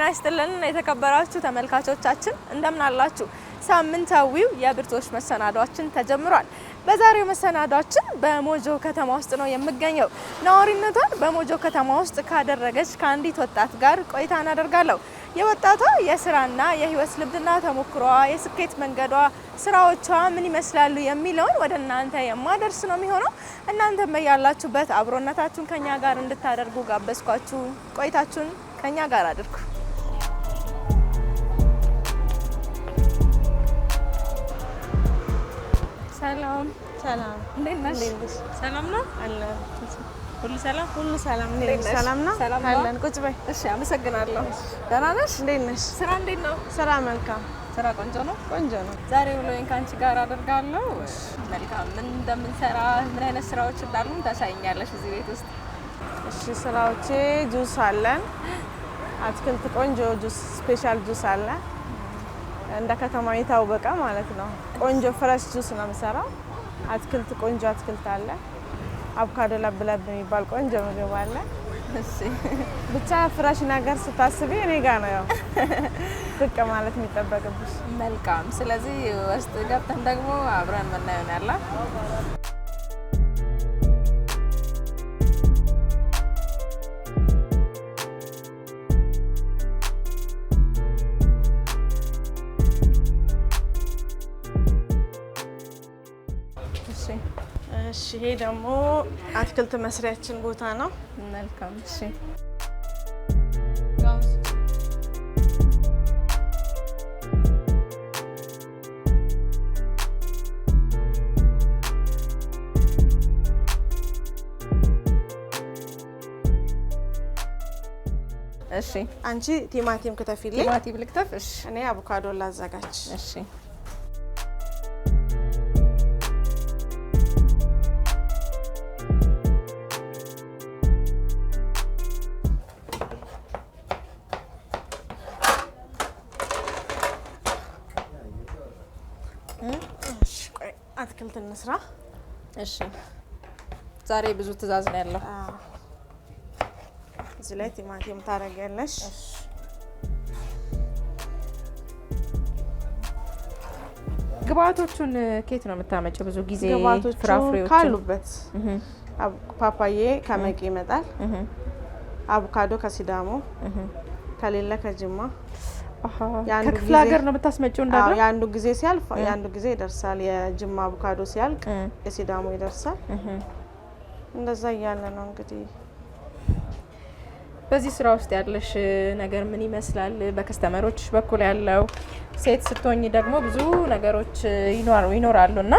ይስጥልን የተከበራችሁ ተመልካቾቻችን እንደምን አላችሁ? ሳምንታዊው የብርቶች መሰናዷችን ተጀምሯል። በዛሬው መሰናዷችን በሞጆ ከተማ ውስጥ ነው የምገኘው። ነዋሪነቷን በሞጆ ከተማ ውስጥ ካደረገች ከአንዲት ወጣት ጋር ቆይታ እናደርጋለሁ። የወጣቷ የስራና የህይወት ልምድና ተሞክሮዋ፣ የስኬት መንገዷ፣ ስራዎቿ ምን ይመስላሉ የሚለውን ወደ እናንተ የማደርስ ነው የሚሆነው። እናንተም በያላችሁበት አብሮነታችሁን ከኛ ጋር እንድታደርጉ ጋበዝኳችሁ። ቆይታችሁን ከኛ ጋር አድርጉ። ሰላም ሰላም፣ እንዴት ነሽ? ሰላም ነው አለ ሁሉ ሰላም? ሁሉ ሰላም። እንዴት ነሽ? ሰላም ነው አለን። ቁጭ በይ። እሺ፣ አመሰግናለሁ። ደህና ነሽ? እንዴት ነሽ? ስራ እንዴት ነው? ስራ መልካም። ስራ ቆንጆ ነው? ቆንጆ ነው። ዛሬ ውሎዬን ካንቺ ጋር አደርጋለሁ። መልካም። ምን እንደምንሰራ ምን አይነት ስራዎች እንዳሉ ታሳይኛለሽ እዚህ ቤት ውስጥ? እሺ፣ ስራዎቼ ጁስ አለን። አትክልት ቆንጆ ጁስ፣ ስፔሻል ጁስ አለ። እንደ ከተማ የታወቀ ማለት ነው። ቆንጆ ፍሬሽ ጁስ ነው የምሰራው። አትክልት ቆንጆ አትክልት አለ። አቮካዶ ለብለብ የሚባል ቆንጆ ምግብ አለ። እሺ፣ ብቻ ፍሬሽ ነገር ስታስቢ እኔ ጋር ነው ያው ብቅ ማለት የሚጠበቅብሽ። መልካም። ስለዚህ ውስጥ ገብተን ደግሞ አብረን ምናየው ያለ እሺ፣ ይሄ ደግሞ አትክልት መስሪያችን ቦታ ነው። መልካም። እሺ፣ እሺ። አንቺ ቲማቲም ከተፊልኝ። ቲማቲም ልክተፍ? እሺ። እኔ አቮካዶ ላዘጋጅ። እሺ። አትክልት እንስራ። እሺ። ዛሬ ብዙ ትዕዛዝ ነው ያለው። እዚህ ላይ ቲማቲም ታደርጊያለሽ። ግብአቶቹን ከየት ነው የምታመጪው? ብዙ ጊዜ ፍራፍሬዎች ካሉበት ፓፓዬ ከመቂ ይመጣል። አቮካዶ ከሲዳሞ፣ ከሌለ ከጅማ። ከክፍለ ሀገር ነው የምታስመጪው? እንዳለ የአንዱ ጊዜ ሲያልፍ የአንዱ ጊዜ ይደርሳል። የጅማ አቮካዶ ሲያልቅ የሲዳሞ ይደርሳል። እንደዛ እያለ ነው እንግዲህ። በዚህ ስራ ውስጥ ያለሽ ነገር ምን ይመስላል? በከስተመሮች በኩል ያለው ሴት ስትሆኚ ደግሞ ብዙ ነገሮች ይኖራሉ እና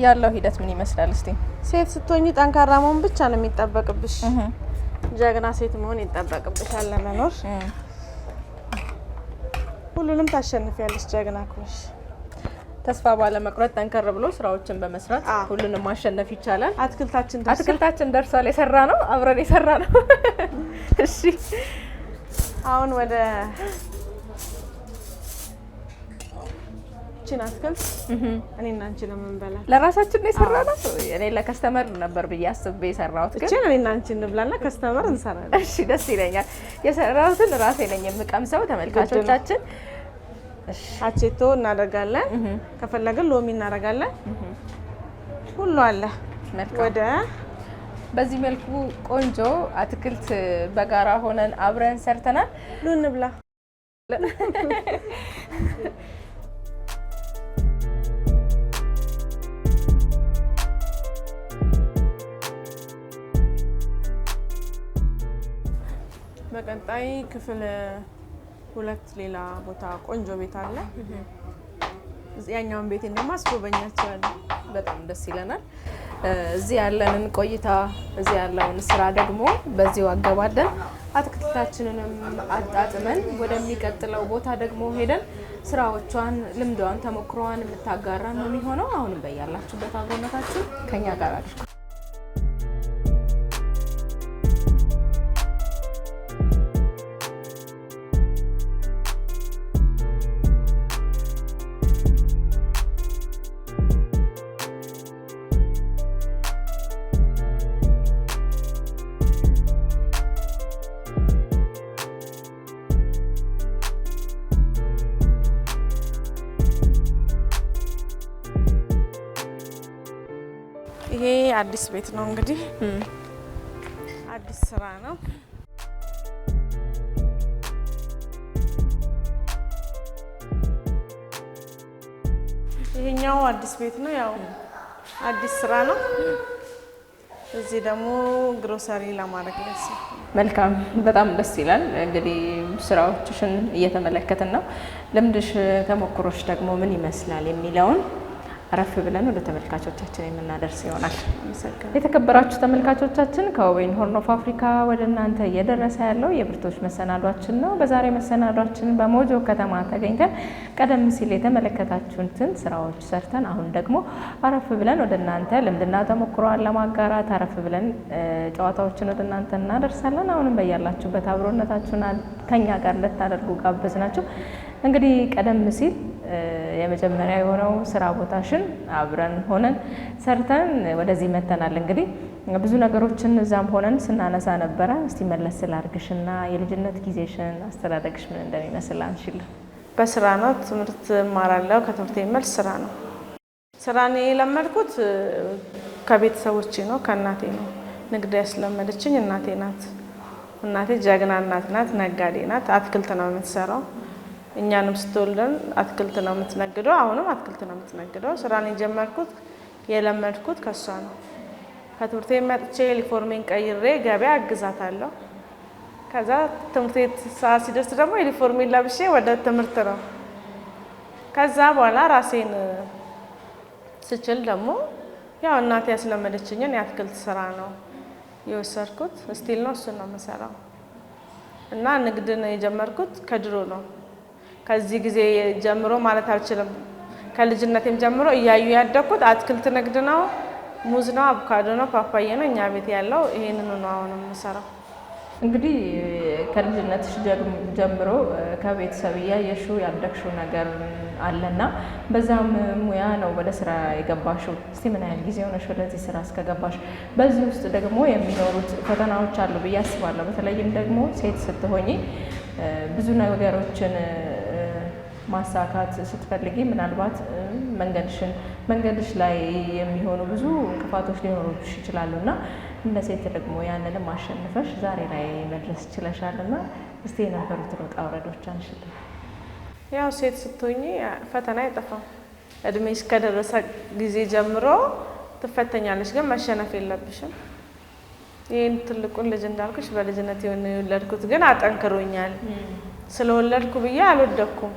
ያለው ሂደት ምን ይመስላል? እስቲ ሴት ስትሆኚ ጠንካራ መሆን ብቻ ነው የሚጠበቅብሽ። ጀግና ሴት መሆን ይጠበቅብሻል ለመኖር። ሁሉንም ታሸንፊያለሽ ጀግና ከሆንሽ። ተስፋ ባለመቁረጥ ጠንከር ብሎ ስራዎችን በመስራት ሁሉንም ማሸነፍ ይቻላል። አትክልታችን ደርሷል። የሰራ ነው አብረን የሰራ ነው። እሺ፣ አሁን ወደ ቺን አትክልት እኔና አንቺ ነው የምንበላት። ለራሳችን ነው የሰራ ነው። እኔ ለከስተመር ነበር ብዬ አስቤ የሰራሁት፣ ግን እቺን እኔና አንቺ እንብላና ከስተመር እንሰራለን። እሺ፣ ደስ ይለኛል። የሰራሁትን ራሴ ነኝ የምቀምሰው። ተመልካቾቻችን አቼቶ እናደርጋለን። ከፈለግን ሎሚ እናደርጋለን። ሁሉ አለ። ወደ በዚህ መልኩ ቆንጆ አትክልት በጋራ ሆነን አብረን ሰርተናል። ኑ እንብላ። በቀጣይ ክፍል 2 ሌላ ቦታ ቆንጆ ቤት አለ። ያኛውን ቤት እንደማ አስጎበኛቸዋለሁ። በጣም ደስ ይለናል። እዚህ ያለንን ቆይታ እዚህ ያለውን ስራ ደግሞ በዚሁ አገባደን አትክልታችንንም አጣጥመን ወደሚቀጥለው ቦታ ደግሞ ሄደን ስራዎቿን፣ ልምዷን፣ ተሞክሮዋን የምታጋራ ነው የሚሆነው። አሁንም በያላችሁበት አብሮነታችሁ ከኛ ጋር አድርጉ። ይሄ አዲስ ቤት ነው እንግዲህ አዲስ ስራ ነው። ይሄኛው አዲስ ቤት ነው፣ ያው አዲስ ስራ ነው። እዚህ ደግሞ ግሮሰሪ ለማድረግ ነው። መልካም፣ በጣም ደስ ይላል። እንግዲህ ስራዎችሽን እየተመለከትን ነው። ልምድሽ፣ ተሞክሮሽ ደግሞ ምን ይመስላል የሚለውን አረፍ ብለን ወደ ተመልካቾቻችን የምናደርስ ይሆናል። የተከበራችሁ ተመልካቾቻችን ከወይን ሆርን ኦፍ አፍሪካ ወደ እናንተ እየደረሰ ያለው የብርቶች መሰናዷችን ነው። በዛሬ መሰናዷችን በሞጆ ከተማ ተገኝተን ቀደም ሲል የተመለከታችሁትን ስራዎች ሰርተን አሁን ደግሞ አረፍ ብለን ወደ እናንተ ልምድና ተሞክሮን ለማጋራት አረፍ ብለን ጨዋታዎችን ወደ እናንተ እናደርሳለን። አሁንም በያላችሁበት አብሮነታችሁን ከኛ ጋር እንድታደርጉ ጋበዝናችሁ። እንግዲህ ቀደም ሲል የመጀመሪያ የሆነው ስራ ቦታሽን አብረን ሆነን ሰርተን ወደዚህ መተናል። እንግዲህ ብዙ ነገሮችን እዛም ሆነን ስናነሳ ነበረ። እስቲ መለስ ስላርግሽና የልጅነት ጊዜሽን አስተዳደግሽ ምን እንደሚመስል አንሽልን። በስራ ነው፣ ትምህርት እማራለሁ። ከትምህርት መልስ ስራ ነው። ስራን የለመድኩት ከቤተሰቦቼ ነው፣ ከእናቴ ነው። ንግድ ያስለመደችኝ እናቴ ናት። እናቴ ጀግና እናት ናት፣ ነጋዴ ናት። አትክልት ነው የምትሰራው። እኛንም ስትወልደን አትክልት ነው የምትነግደው። አሁንም አትክልት ነው የምትነግደው። ስራን የጀመርኩት የለመድኩት ከሷ ነው። ከትምህርት ቤት መጥቼ ዩኒፎርሜን ቀይሬ ገበያ አግዛታለሁ። ከዛ ትምህርት ቤት ሰዓት ሲደርስ ደግሞ ዩኒፎርሜን ለብሼ ወደ ትምህርት ነው። ከዛ በኋላ ራሴን ስችል ደግሞ ያው እናቴ ያስለመደችኝን የአትክልት ስራ ነው የወሰድኩት። ስቲል ነው እሱን ነው የምሰራው እና ንግድን የጀመርኩት ከድሮ ነው። ከዚህ ጊዜ ጀምሮ ማለት አልችልም። ከልጅነቴም ጀምሮ እያዩ ያደኩት አትክልት ንግድ ነው። ሙዝ ነው፣ አቮካዶ ነው፣ ፓፓያ ነው እኛ ቤት ያለው። ይሄንን ነው አሁን የምሰራው። እንግዲህ ከልጅነትሽ ጀምሮ ከቤተሰብ እያየሽው ያደግሽው ነገር አለና በዛም ሙያ ነው ወደ ስራ የገባሽው። እስቲ ምን ያህል ጊዜ ሆነሽ ወደዚህ ስራ እስከገባሽ? በዚህ ውስጥ ደግሞ የሚኖሩት ፈተናዎች አሉ ብዬ አስባለሁ። በተለይም ደግሞ ሴት ስትሆኚ ብዙ ነገሮችን ማሳካት ስትፈልጊ ምናልባት መንገድሽ ላይ የሚሆኑ ብዙ እንቅፋቶች ሊኖሩብሽ ይችላሉና እንደ ሴት ደግሞ ያንንም አሸንፈሽ ዛሬ ላይ መድረስ ችለሻልና እስቲ የነበሩትን ውጣ ውረዶች አንሽልኝ። ያው ሴት ስትሆኚ ፈተና አይጠፋም። እድሜ እስከደረሰ ጊዜ ጀምሮ ትፈተኛለሽ፣ ግን መሸነፍ የለብሽም። ይህን ትልቁን ልጅ እንዳልኩሽ በልጅነት የወለድኩት ግን አጠንክሮኛል። ስለወለድኩ ብዬ አልወደኩም።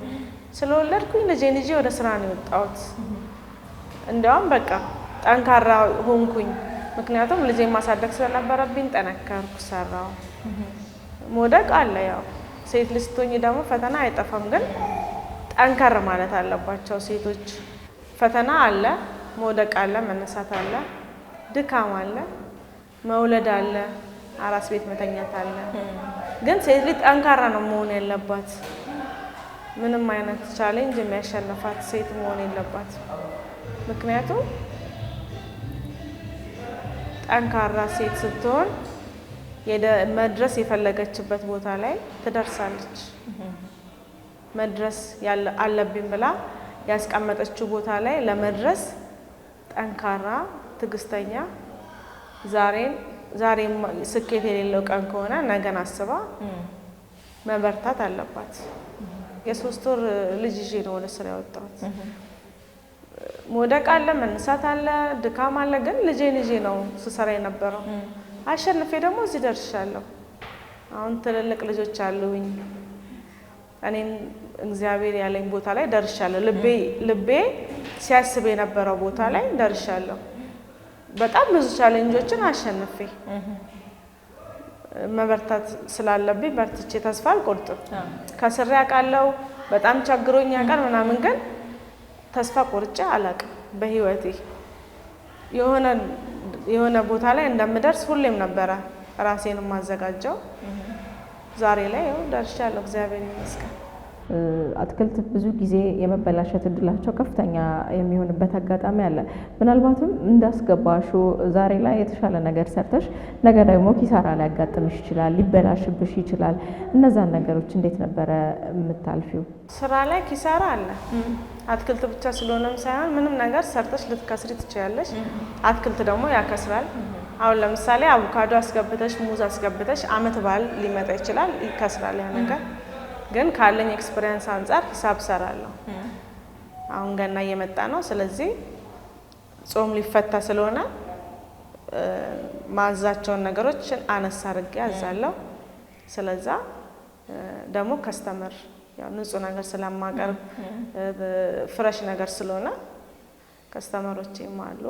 ስለወለድኩኝ ልጄን ይዤ ወደ ስራ ነው የወጣሁት። እንዲያውም በቃ ጠንካራ ሆንኩኝ። ምክንያቱም ልጄን ማሳደግ ስለነበረብኝ ጠነከርኩ፣ ሰራው። መውደቅ አለ፣ ያው ሴት ልጅ ስትሆኚ ደግሞ ፈተና አይጠፋም፣ ግን ጠንከር ማለት አለባቸው ሴቶች። ፈተና አለ፣ መውደቅ አለ፣ መነሳት አለ፣ ድካም አለ፣ መውለድ አለ፣ አራስ ቤት መተኛት አለ። ግን ሴት ልጅ ጠንካራ ነው መሆን ያለባት። ምንም አይነት ቻሌንጅ የሚያሸንፋት ሴት መሆን የለባት። ምክንያቱም ጠንካራ ሴት ስትሆን መድረስ የፈለገችበት ቦታ ላይ ትደርሳለች። መድረስ አለብኝ ብላ ያስቀመጠችው ቦታ ላይ ለመድረስ ጠንካራ፣ ትዕግስተኛ፣ ዛሬ ስኬት የሌለው ቀን ከሆነ ነገን አስባ መበርታት አለባት። የ3 ወር ልጅ ይዤ ነው ወደ ስራ ያወጣሁት። መውደቅ አለ፣ መነሳት አለ፣ ድካም አለ፣ ግን ልጄን ይዤ ነው ስሰራ የነበረው። አሸንፌ ደግሞ እዚህ ደርሻለሁ። አሁን ትልልቅ ልጆች አሉኝ። እኔን እግዚአብሔር ያለኝ ቦታ ላይ ደርሻለሁ። ልቤ ሲያስብ የነበረው ቦታ ላይ ደርሻለሁ። በጣም ብዙ ቻሌንጆችን አሸንፌ መበርታት ስላለብኝ በርትቼ ተስፋ አልቆርጥም። ከስሬ አውቃለሁ፣ በጣም ቸግሮኝ ያውቃል ምናምን፣ ግን ተስፋ ቆርጬ አላውቅም። በህይወቴ የሆነ ቦታ ላይ እንደምደርስ ሁሌም ነበረ ራሴን ማዘጋጀው። ዛሬ ላይ ደርሻለሁ፣ እግዚአብሔር ይመስገን። አትክልት ብዙ ጊዜ የመበላሸት እድላቸው ከፍተኛ የሚሆንበት አጋጣሚ አለ። ምናልባትም እንዳስገባሹ ዛሬ ላይ የተሻለ ነገር ሰርተሽ ነገ ደግሞ ኪሳራ ሊያጋጥምሽ ይችላል፣ ሊበላሽብሽ ይችላል። እነዛን ነገሮች እንዴት ነበረ የምታልፊው? ስራ ላይ ኪሳራ አለ። አትክልት ብቻ ስለሆነም ሳይሆን ምንም ነገር ሰርተሽ ልትከስሪ ትችያለሽ። አትክልት ደግሞ ያከስራል። አሁን ለምሳሌ አቮካዶ አስገብተሽ ሙዝ አስገብተሽ አመት በዓል ሊመጣ ይችላል፣ ይከስራል ያ ነገር። ግን ካለኝ ኤክስፒሪየንስ አንፃር ሂሳብ ሰራለሁ። አሁን ገና እየመጣ ነው። ስለዚህ ጾም ሊፈታ ስለሆነ ማዛቸውን ነገሮች አነሳ አድርጌ አዛለሁ። ስለዛ ደግሞ ከስተመር ያው ንጹህ ነገር ስለማቀርብ ፍሬሽ ነገር ስለሆነ ከስተመሮቼም አሉ።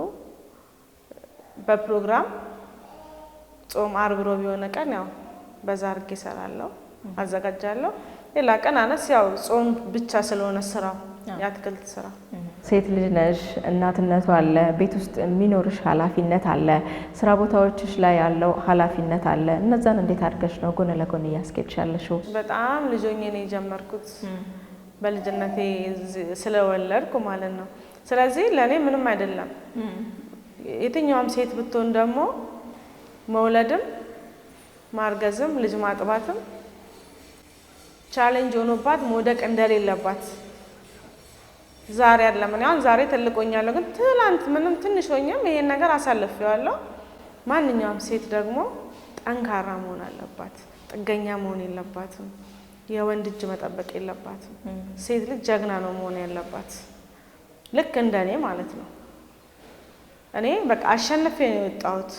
በፕሮግራም ጾም አርብ ሮብ የሆነ ቀን ያው በዛ አድርጌ እሰራለሁ፣ አዘጋጃለሁ። ሌላ ቀን አነስ ያው ጾም ብቻ ስለሆነ ስራው የአትክልት ስራ። ሴት ልጅ ነሽ፣ እናትነቱ አለ፣ ቤት ውስጥ የሚኖርሽ ኃላፊነት አለ፣ ስራ ቦታዎችሽ ላይ ያለው ኃላፊነት አለ። እነዛን እንዴት አድርገሽ ነው ጎን ለጎን እያስኬድሽ ያለሽው? በጣም ልጆኜ ነው የጀመርኩት፣ በልጅነቴ ስለወለድኩ ማለት ነው። ስለዚህ ለእኔ ምንም አይደለም። የትኛውም ሴት ብትሆን ደግሞ መውለድም ማርገዝም ልጅ ማጥባትም ቻሌንጅ ሆኖባት መውደቅ እንደሌለባት ዛሬ አይደለም። እኔ አሁን ዛሬ ትልቅ ሆኛለሁ፣ ግን ትላንት ምንም ትንሽ ሆኜም ይሄን ነገር አሳልፌዋለሁ። ማንኛውም ሴት ደግሞ ጠንካራ መሆን አለባት፣ ጥገኛ መሆን የለባትም፣ የወንድ እጅ መጠበቅ የለባትም። ሴት ልጅ ጀግና ነው መሆን ያለባት፣ ልክ እንደኔ ማለት ነው። እኔ በቃ አሸንፌ ነው የወጣሁት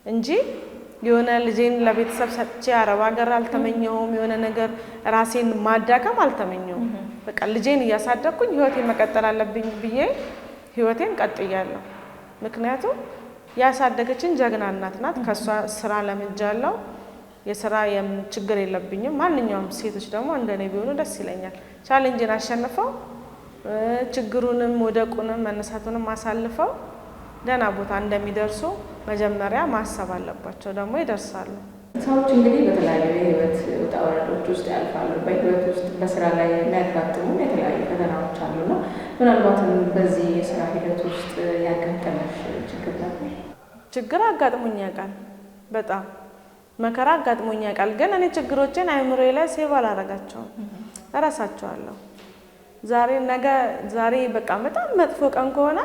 እንጂ የሆነ ልጄን ለቤተሰብ ሰጥቼ አረብ ሀገር አልተመኘሁም። የሆነ ነገር ራሴን ማዳከም አልተመኘሁም። በቃ ልጄን እያሳደግኩኝ ህይወቴን መቀጠል አለብኝ ብዬ ህይወቴን ቀጥያለሁ። ምክንያቱም ያሳደገችን ጀግና እናት ናት። ከሷ ስራ ለምጃለሁ። የስራ ችግር የለብኝም። ማንኛውም ሴቶች ደግሞ እንደኔ ቢሆኑ ደስ ይለኛል። ቻሌንጅን አሸንፈው ችግሩንም ወደቁንም መነሳቱንም አሳልፈው ደህና ቦታ እንደሚደርሱ መጀመሪያ ማሰብ አለባቸው። ደግሞ ይደርሳሉ። ሰዎች እንግዲህ በተለያዩ የህይወት ውጣ ውረዶች ውስጥ ያልፋሉ። በህይወት ውስጥ በስራ ላይ የሚያጋጥሙ የተለያዩ ፈተናዎች አሉና ምናልባትም በዚህ የስራ ሂደት ውስጥ ያጋጠመሽ ችግር ነበር? ችግር አጋጥሞኝ ያውቃል። በጣም መከራ አጋጥሞኝ ያውቃል። ግን እኔ ችግሮችን አይምሮዬ ላይ ሴቭ አላረጋቸውም፣ እረሳቸዋለሁ። ዛሬ በቃ በጣም መጥፎ ቀን ከሆነ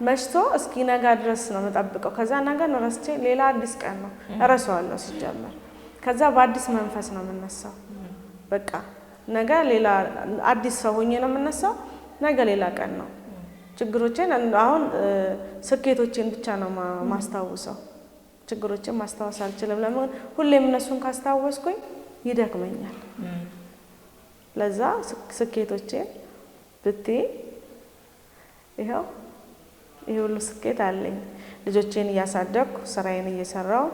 መሽቶ እስኪ ነጋ ድረስ ነው የምጠብቀው። ከዛ ነገ ነው ረስቼ ሌላ አዲስ ቀን ነው እረሳዋለሁ ሲጀመር። ከዛ በአዲስ መንፈስ ነው የምነሳው። በቃ ነገ ሌላ አዲስ ሰው ሆኜ ነው የምነሳው። ነገ ሌላ ቀን ነው። ችግሮቼን አሁን ስኬቶቼን ብቻ ነው ማስታወሰው። ችግሮቼን ማስታወስ አልችልም። ለምን? ሁሌም እነሱን ካስታወስኩኝ ይደክመኛል። ለዛ ስኬቶቼን ብትይ ይሄው ይሄ ሁሉ ስኬት አለኝ። ልጆቼን እያሳደግኩ ስራዬን እየሰራው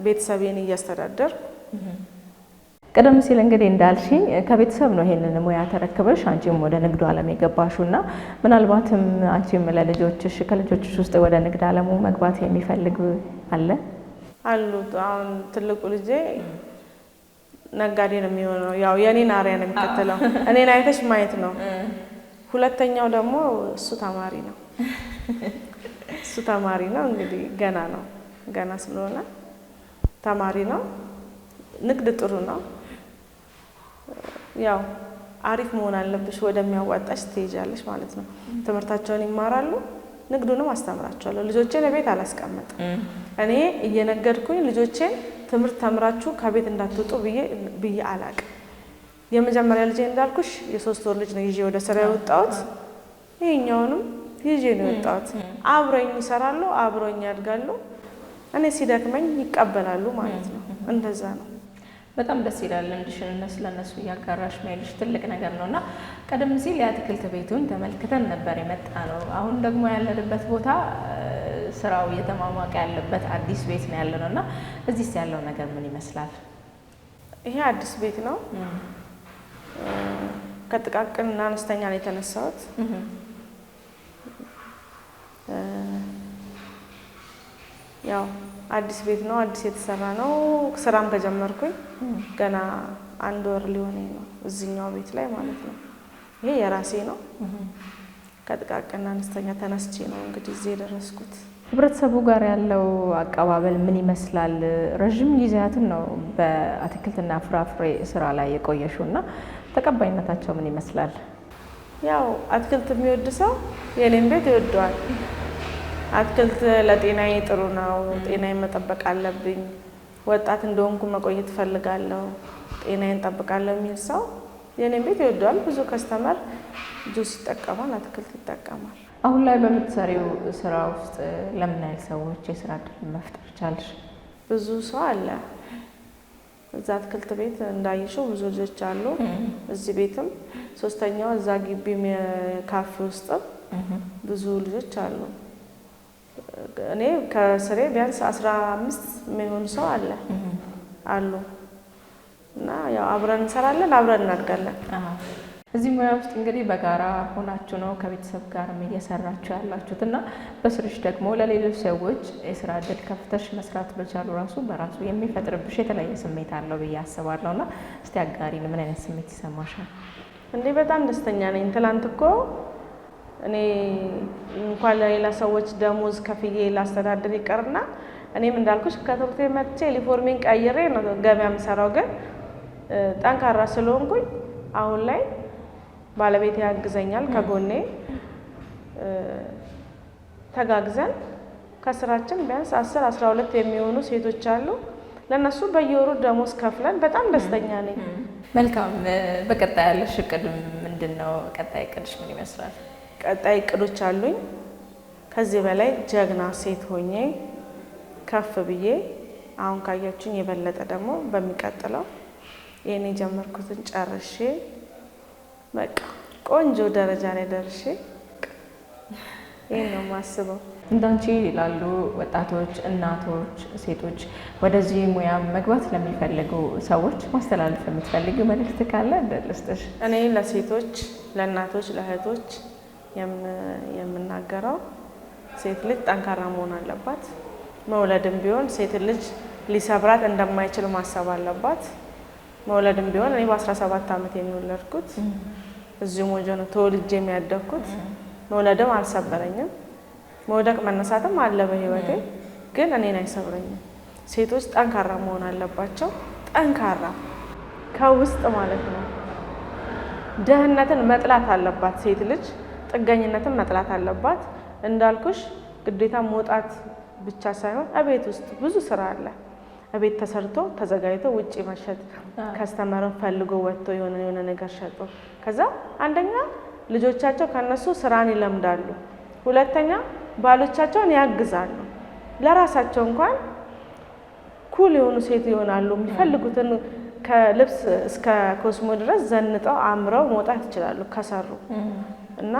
ቤተሰቤን እያስተዳደርኩ። ቀደም ሲል እንግዲህ እንዳልሽኝ ከቤተሰብ ነው ይሄንን ሙያ ተረክበሽ አንቺም ወደ ንግዱ ዓለም የገባሹና ምናልባትም አንቺም ለልጆችሽ ከልጆችሽ ውስጥ ወደ ንግድ ዓለሙ መግባት የሚፈልግ አለ? አሉት። አሁን ትልቁ ልጄ ነጋዴ ነው የሚሆነው። ያው የኔን አርአያ ነው የሚከተለው። እኔን አይተሽ ማየት ነው። ሁለተኛው ደግሞ እሱ ተማሪ ነው። እንግዲህ ገና ስለሆነ ተማሪ ነው። ንግድ ጥሩ ነው። ያው አሪፍ መሆን አለብሽ፣ ወደሚያዋጣሽ ትሄጃለሽ ማለት ነው። ትምህርታቸውን ይማራሉ፣ ንግዱንም አስተምራቸዋለሁ። ልጆቼን ቤት አላስቀምጥም። እኔ እየነገድኩኝ ልጆቼን ትምህርት ተምራችሁ ከቤት እንዳትወጡ ብዬ አላቅም። የመጀመሪያ ልጄ እንዳልኩሽ የ3 ወር ልጅ ነው ይዤ ወደ ስራ የወጣሁት። ይሄኛውንም ይዤ ነው የወጣሁት። አብረኝ ይሰራሉ፣ አብረኝ ያድጋሉ። እኔ ሲደክመኝ ይቀበላሉ ማለት ነው። እንደዛ ነው። በጣም ደስ ይላል። ልምድሽን ስለነሱ እያጋራሽ ማይልሽ ትልቅ ነገር ነውና ቀደም ሲል የአትክልት ቤቱን ተመልክተን ነበር የመጣ ነው። አሁን ደግሞ ያለንበት ቦታ ስራው እየተሟሟቀ ያለበት አዲስ ቤት ነው ያለነውና እዚህስ ያለው ነገር ምን ይመስላል? ይሄ አዲስ ቤት ነው። ከጥቃቅን እና አነስተኛ ነው የተነሳሁት። ያው አዲስ ቤት ነው፣ አዲስ የተሰራ ነው። ስራም ከጀመርኩኝ ገና 1 ወር ሊሆነኝ ነው እዚህኛው ቤት ላይ ማለት ነው። ይሄ የራሴ ነው። ከጥቃቅንና አነስተኛ ተነስቼ ነው እንግዲህ እዚህ የደረስኩት። ህብረተሰቡ ጋር ያለው አቀባበል ምን ይመስላል? ረዥም ጊዜያትን ነው በአትክልትና ፍራፍሬ ስራ ላይ የቆየሽው እና ተቀባይነታቸው ምን ይመስላል? ያው አትክልት የሚወድ ሰው የኔን ቤት ይወደዋል። አትክልት ለጤናዬ ጥሩ ነው፣ ጤናዬን መጠበቅ አለብኝ፣ ወጣት እንደሆንኩ መቆየት ፈልጋለሁ፣ ጤናዬን ጠብቃለሁ የሚል ሰው የኔን ቤት ይወደዋል። ብዙ ከስተመር ጁስ ይጠቀማል፣ አትክልት ይጠቀማል። አሁን ላይ በምትሰሪው ስራ ውስጥ ለምን ያህል ሰዎች የስራ እድል መፍጠር ቻልሽ? ብዙ ሰው አለ እዛ አትክልት ቤት እንዳይሽው ብዙ ልጆች አሉ። እዚህ ቤትም ሶስተኛው እዛ ግቢም ካፌ ውስጥ ብዙ ልጆች አሉ። እኔ ከስሬ ቢያንስ 15 የሚሆን ሰው አሉ እና ያው አብረን እንሰራለን፣ አብረን እናድጋለን። እዚህ ሙያ ውስጥ እንግዲህ በጋራ ሆናችሁ ነው ከቤተሰብ ጋር እየሰራችሁ ያላችሁት እና በስርሽ ደግሞ ለሌሎች ሰዎች የስራ እድል ከፍተሽ መስራት በቻሉ ራሱ በራሱ የሚፈጥርብሽ የተለያየ ስሜት አለው ብዬ አስባለሁ እና እስቲ አጋሪን፣ ምን አይነት ስሜት ይሰማሻል? እንዴ በጣም ደስተኛ ነኝ። ትላንት እኮ እኔ እንኳን ለሌላ ሰዎች ደሞዝ ከፍዬ ላስተዳድር ይቀርና እኔም እንዳልኩሽ ከትምህርት ቤት መጥቼ ዩኒፎርሜን ቀይሬ ነው ገበያ የምሰራው። ግን ጠንካራ ስለሆንኩኝ አሁን ላይ ባለቤቴ ያግዘኛል ከጎኔ ተጋግዘን ከስራችን ቢያንስ 10-12 የሚሆኑ ሴቶች አሉ። ለነሱ በየወሩ ደሞዝ ከፍለን በጣም ደስተኛ ነኝ። መልካም። በቀጣይ ያለሽ እቅድ ምንድነው? ቀጣይ እቅድሽ ምን ይመስላል? ቀጣይ እቅዶች አሉኝ። ከዚህ በላይ ጀግና ሴት ሆኜ ከፍ ብዬ አሁን ካያችሁኝ የበለጠ ደግሞ በሚቀጥለው የኔ ጀመርኩትን ጨርሼ በቃ ቆንጆ ደረጃ ላይ ደርሼ ይሄን ነው የማስበው። እንዳንቺ ላሉ ወጣቶች፣ እናቶች፣ ሴቶች ወደዚህ ሙያ መግባት ለሚፈልጉ ሰዎች ማስተላለፍ የምትፈልጊው መልእክት ካለ ልስጥሽ? እኔ ለሴቶች፣ ለእናቶች፣ ለእህቶች የምናገረው ሴት ልጅ ጠንካራ መሆን አለባት። መውለድም ቢሆን ሴት ልጅ ሊሰብራት እንደማይችል ማሰብ አለባት። መውለድም ቢሆን እኔ በ17 ዓመት የወለድኩት እዚሁ ሞጆ ነው ተወልጄ የሚያደግኩት። መውለድም አልሰበረኝም። መውደቅ መነሳትም አለ በህይወቴ፣ ግን እኔን አይሰብረኝም። ሴቶች ጠንካራ መሆን አለባቸው። ጠንካራ ከውስጥ ማለት ነው። ድህነትን መጥላት አለባት ሴት ልጅ፣ ጥገኝነትን መጥላት አለባት። እንዳልኩሽ ግዴታ መውጣት ብቻ ሳይሆን እቤት ውስጥ ብዙ ስራ አለ። እቤት ተሰርቶ ተዘጋጅቶ ውጪ መሸጥ፣ ከስተመርን ፈልጎ ወጥቶ የሆነ ነገር ሸጦ ከዛ አንደኛ ልጆቻቸው ከነሱ ስራን ይለምዳሉ፣ ሁለተኛ ባሎቻቸውን ያግዛሉ። ለራሳቸው እንኳን ኩል የሆኑ ሴት ይሆናሉ። የሚፈልጉትን ከልብስ እስከ ኮስሞ ድረስ ዘንጠው አምረው መውጣት ይችላሉ ከሰሩ እና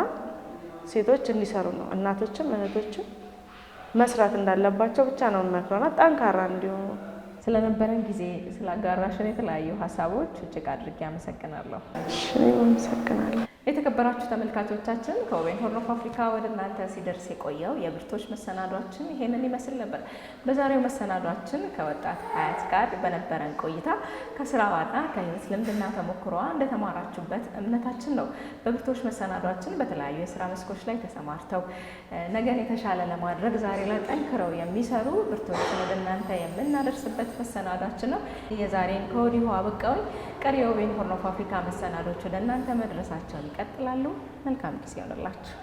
ሴቶች እንዲሰሩ ነው። እናቶችም እህቶችም መስራት እንዳለባቸው ብቻ ነው መክሮና ጠንካራ እንዲሆኑ። ስለነበረን ጊዜ ስላጋራሽን የተለያዩ ሀሳቦች እጅግ አድርጌ አመሰግናለሁ። እኔም አመሰግናለሁ። የተከበራችሁ ተመልካቾቻችን ከኦቤን ሆርን ኦፍ አፍሪካ ወደ እናንተ ሲደርስ የቆየው የብርቶች መሰናዷችን ይሄንን ይመስል ነበር። በዛሬው መሰናዷችን ከወጣት ሀያት ጋር በነበረን ቆይታ ከስራዋና ከህይወት ልምድና ተሞክሮዋ እንደተማራችሁበት እምነታችን ነው። በብርቶች መሰናዷችን በተለያዩ የስራ መስኮች ላይ ተሰማርተው ነገን የተሻለ ለማድረግ ዛሬ ላይ ጠንክረው የሚሰሩ ብርቶችን ወደ እናንተ የምናደርስበት መሰናዷችን ነው። የዛሬን ከወዲሁ አበቃውን። ቀሪ የኦቤን ሆርን ኦፍ አፍሪካ መሰናዶች ወደ እናንተ መድረሳቸውን ይቀጥላሉ። መልካም ጊዜ ይሆንላችሁ።